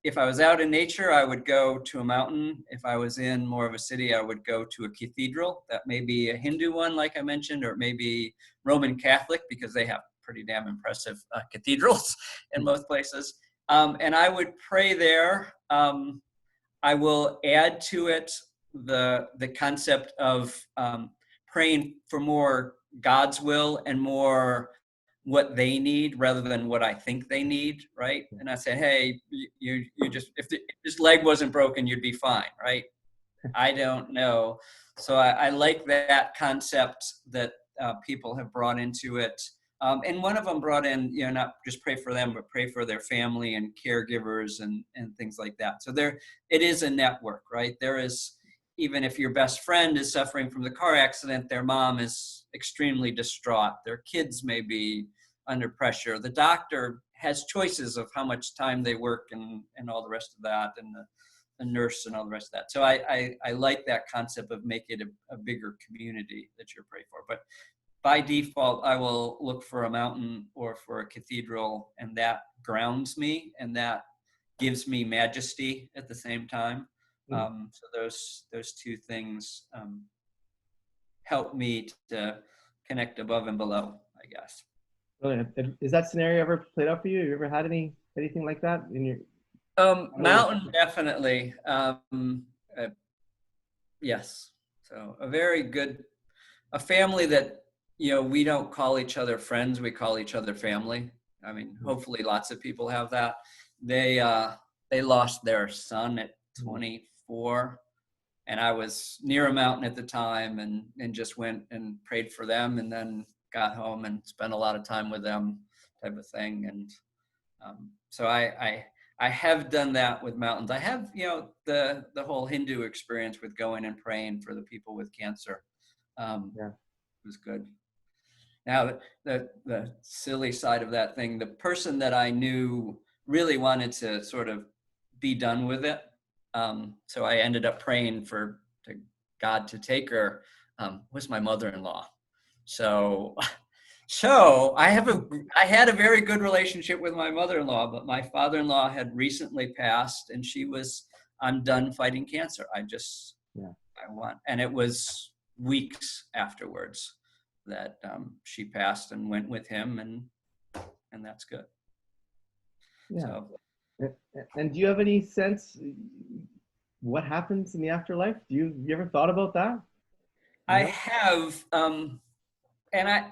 if I was out in nature, I would go to a mountain. If I was in more of a city, I would go to a cathedral. That may be a Hindu one, like I mentioned, or maybe Roman Catholic, because they have pretty damn impressive cathedrals in most places. And I would pray there. I will add to it the concept of praying for more God's will and more what they need rather than what I think they need, right? And I say, hey, you just if this leg wasn't broken, you'd be fine, right? I don't know. So I like that concept that people have brought into it. And one of them brought in, not just pray for them, but pray for their family and caregivers and things like that. So it is a network, right? There is, even if your best friend is suffering from the car accident, their mom is extremely distraught. Their kids may be under pressure. The doctor has choices of how much time they work and all the rest of that, and the nurse and all the rest of that. So I like that concept of make it a bigger community that you're praying for. But by default, I will look for a mountain or for a cathedral, and that grounds me and that gives me majesty at the same time. So those two things help me to connect above and below, I guess. Is that scenario ever played out for you? Have you ever had anything like that in your? Mountain, definitely. Yes. So a family that, we don't call each other friends, we call each other family. I mean, hopefully lots of people have that. They lost their son at 24, and I was near a mountain at the time and just went and prayed for them, and then got home and spent a lot of time with them, type of thing. And so I have done that with mountains. I have, the whole Hindu experience with going and praying for the people with cancer. It was good. Now, the silly side of that thing, the person that I knew really wanted to sort of be done with it. So I ended up praying to God to take her, was my mother-in-law. So I had a very good relationship with my mother-in-law, but my father-in-law had recently passed, and I'm done fighting cancer. I want, and it was weeks afterwards that she passed, and went with him, and that's good. Yeah. So, and do you have any sense what happens in the afterlife? You ever thought about that? I have, and I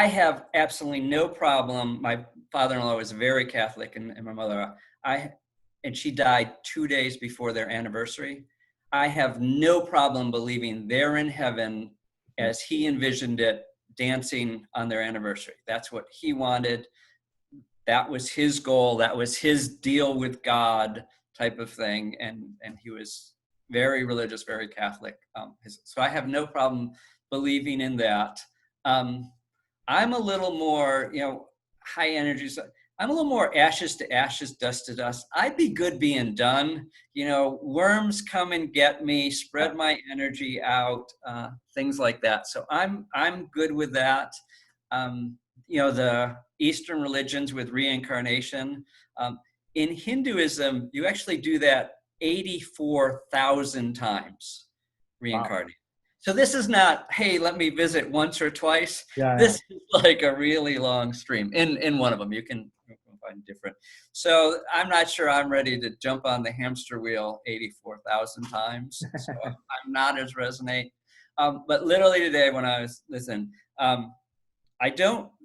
have absolutely no problem. My father-in-law was very Catholic, and my mother, and she died 2 days before their anniversary. I have no problem believing they're in heaven as he envisioned it, dancing on their anniversary. That's what he wanted. That was his goal. That was his deal with God, type of thing. And he was very religious, very Catholic. So I have no problem believing in that. I'm a little more, high energy. I'm a little more ashes to ashes, dust to dust. I'd be good being done. Worms come and get me, spread my energy out, things like that. So I'm good with that. The Eastern religions with reincarnation. In Hinduism, you actually do that 84,000 times, reincarnate. Wow. So this is not, hey, let me visit once or twice. This is like a really long stream. In one of them, you can find different. So I'm not sure I'm ready to jump on the hamster wheel 84,000 times. So I'm not as resonate. But literally today when I was listening,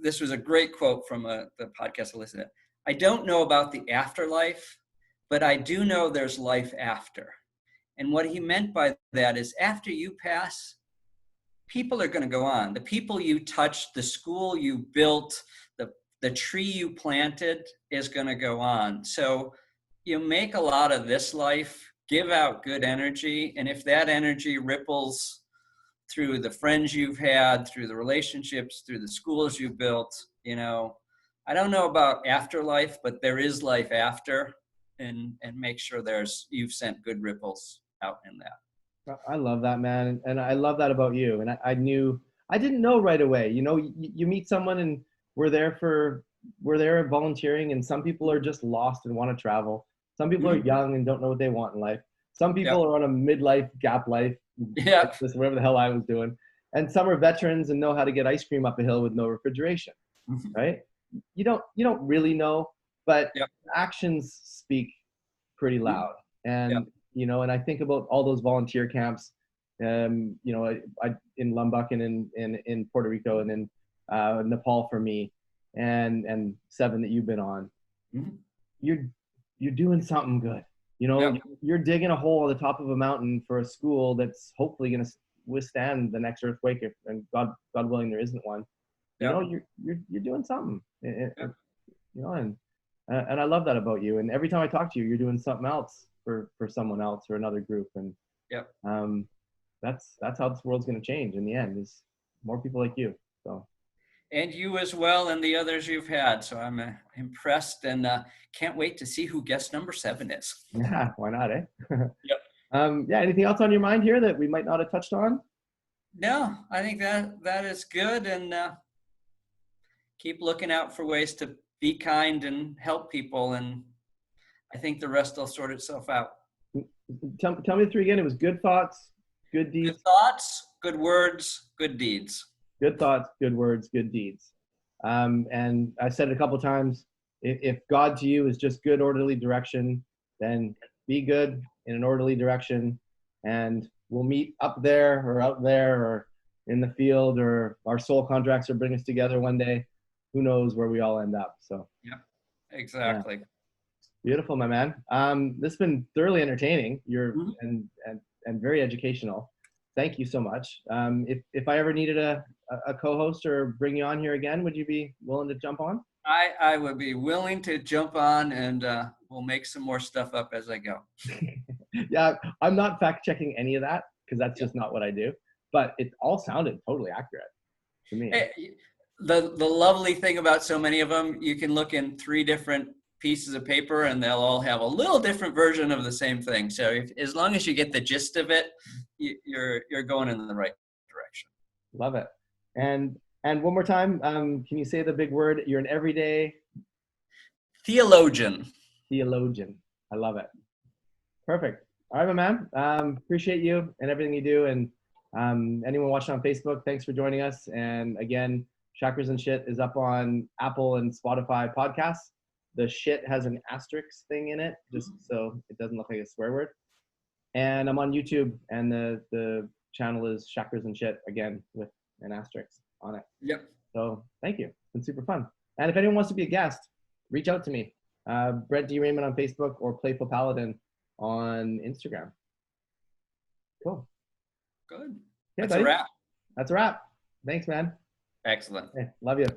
this was a great quote from the podcast I listened to. I don't know about the afterlife, but I do know there's life after. And what he meant by that is after you pass, people are going to go on. The people you touched, the school you built, the tree you planted is going to go on. So you make a lot of this life, give out good energy. And if that energy ripples through the friends you've had, through the relationships, through the schools you've built, I don't know about afterlife, but there is life after, and make sure you've sent good ripples out in that. I love that, man. And I love that about you. And I didn't know right away, you meet someone and we're there for we're there volunteering, and some people are just lost and want to travel. Some people are young and don't know what they want in life. Some people are on a midlife gap life, just whatever the hell I was doing. And some are veterans and know how to get ice cream up a hill with no refrigeration, right? You don't really know, but actions speak pretty loud. And and I think about all those volunteer camps, I in Lombok and in Puerto Rico and in Nepal for me, and 7 that you've been on. You're doing something good. You're digging a hole at the top of a mountain for a school that's hopefully going to withstand the next earthquake, and God willing there isn't one. You're doing something. And I love that about you. And every time I talk to you, you're doing something else for someone else or another group. And that's how this world's going to change in the end, is more people like you. So. And you as well, and the others you've had. So I'm impressed, and can't wait to see who guest number 7 is. Yeah, why not, eh? Anything else on your mind here that we might not have touched on? No, I think that is good, and keep looking out for ways to be kind and help people, and I think the rest will sort itself out. Tell me the 3 again. It was good thoughts, good deeds. Good thoughts, good words, good deeds. Good thoughts, good words, good deeds. And I said it a couple of times, if God to you is just good, orderly direction, then be good in an orderly direction, and we'll meet up there or out there or in the field, or our soul contracts will bring us together one day. Who knows where we all end up. So exactly. Beautiful, my man. This has been thoroughly entertaining. And very educational. Thank you so much. If I ever needed a co-host or bring you on here again, would you be willing to jump on? I would be willing to jump on, and we'll make some more stuff up as I go. Yeah, I'm not fact checking any of that, because that's just not what I do. But it all sounded totally accurate to me. The lovely thing about so many of them, you can look in 3 different pieces of paper, and they'll all have a little different version of the same thing. So as long as you get the gist of it, you're going in the right direction. Love it. And one more time, can you say the big word? You're an everyday theologian. I love it. Perfect. All right, my man. Appreciate you and everything you do. And anyone watching on Facebook, thanks for joining us. And again, Chakras and Shit is up on Apple and Spotify podcasts. The shit has an asterisk thing in it, just so it doesn't look like a swear word. And I'm on YouTube, and the channel is Chakras and Shit, again, with an asterisk on it. So thank you. It's been super fun. And if anyone wants to be a guest, reach out to me. Brent D. Raymond on Facebook, or Playful Paladin on Instagram. Cool. Good. Yeah, That's a wrap. That's a wrap. Thanks, man. Excellent. Okay, love you.